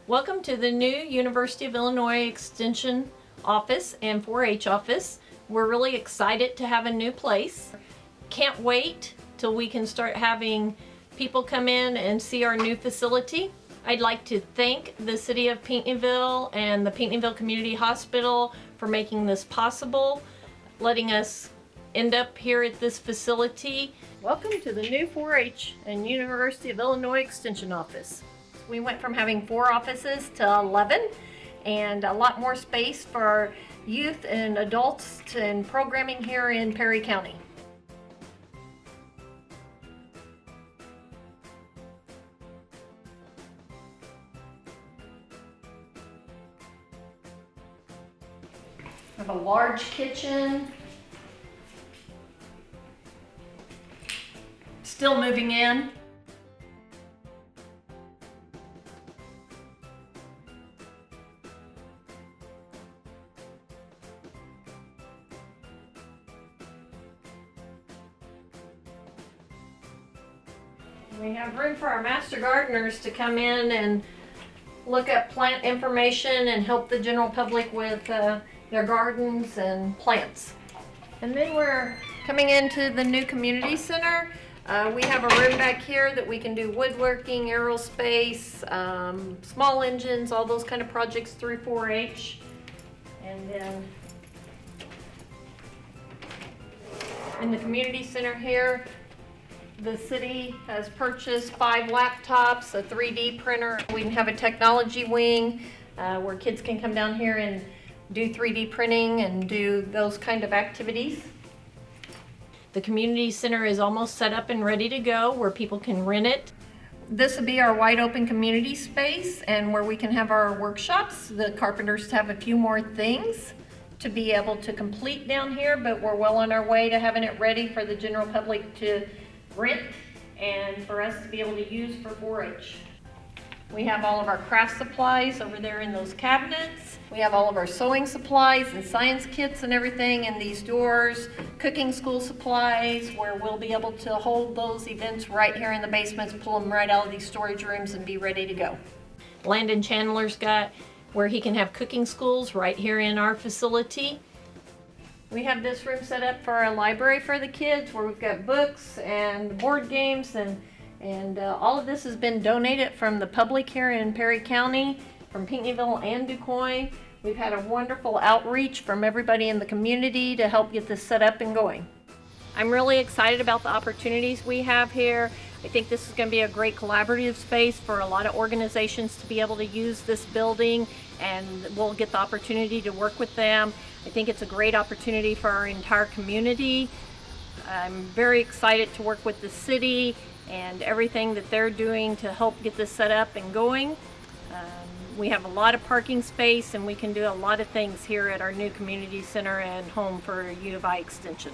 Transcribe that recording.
Welcome to the new University of Illinois Extension office and 4-H office. We're really excited to have a new place. Can't wait till we can start having people come in and see our new facility. I'd like to thank the City of Pinckneyville and the Pinckneyville Community Hospital for making this possible, letting us end up here at this facility. Welcome to the new 4-H and University of Illinois Extension office. We went from having 4 offices to 11 and a lot more space for our youth and adults and programming here in Perry County. We have a large kitchen. Still moving in. We have room for our master gardeners to come in and look up plant information and help the general public with their gardens and plants. And then we're coming into the new community center. We have a room back here that we can do woodworking, aerospace, small engines, all those kind of projects through 4-H. And then in the community center here, the city has purchased 5 laptops, a 3D printer. We can have a technology wing where kids can come down here and do 3D printing and do those kind of activities. The community center is almost set up and ready to go where people can rent it. This will be our wide open community space and where we can have our workshops. The carpenters have a few more things to be able to complete down here, but we're well on our way to having it ready for the general public to rent and for us to be able to use for 4-H. We have all of our craft supplies over there in those cabinets. We have all of our sewing supplies and science kits and everything in these doors. Cooking school supplies where we'll be able to hold those events right here in the basements, pull them right out of these storage rooms and be ready to go. Landon Chandler's got where he can have cooking schools right here in our facility. We have this room set up for a library for the kids where we've got books and board games and all of this has been donated from the public here in Perry County, from Pinckneyville and DuQuoin. We've had a wonderful outreach from everybody in the community to help get this set up and going. I'm really excited about the opportunities we have here. I think this is going to be a great collaborative space for a lot of organizations to be able to use this building, and we'll get the opportunity to work with them. I think it's a great opportunity for our entire community. I'm very excited to work with the city and everything that they're doing to help get this set up and going. We have a lot of parking space and we can do a lot of things here at our new community center and home for U of I Extension.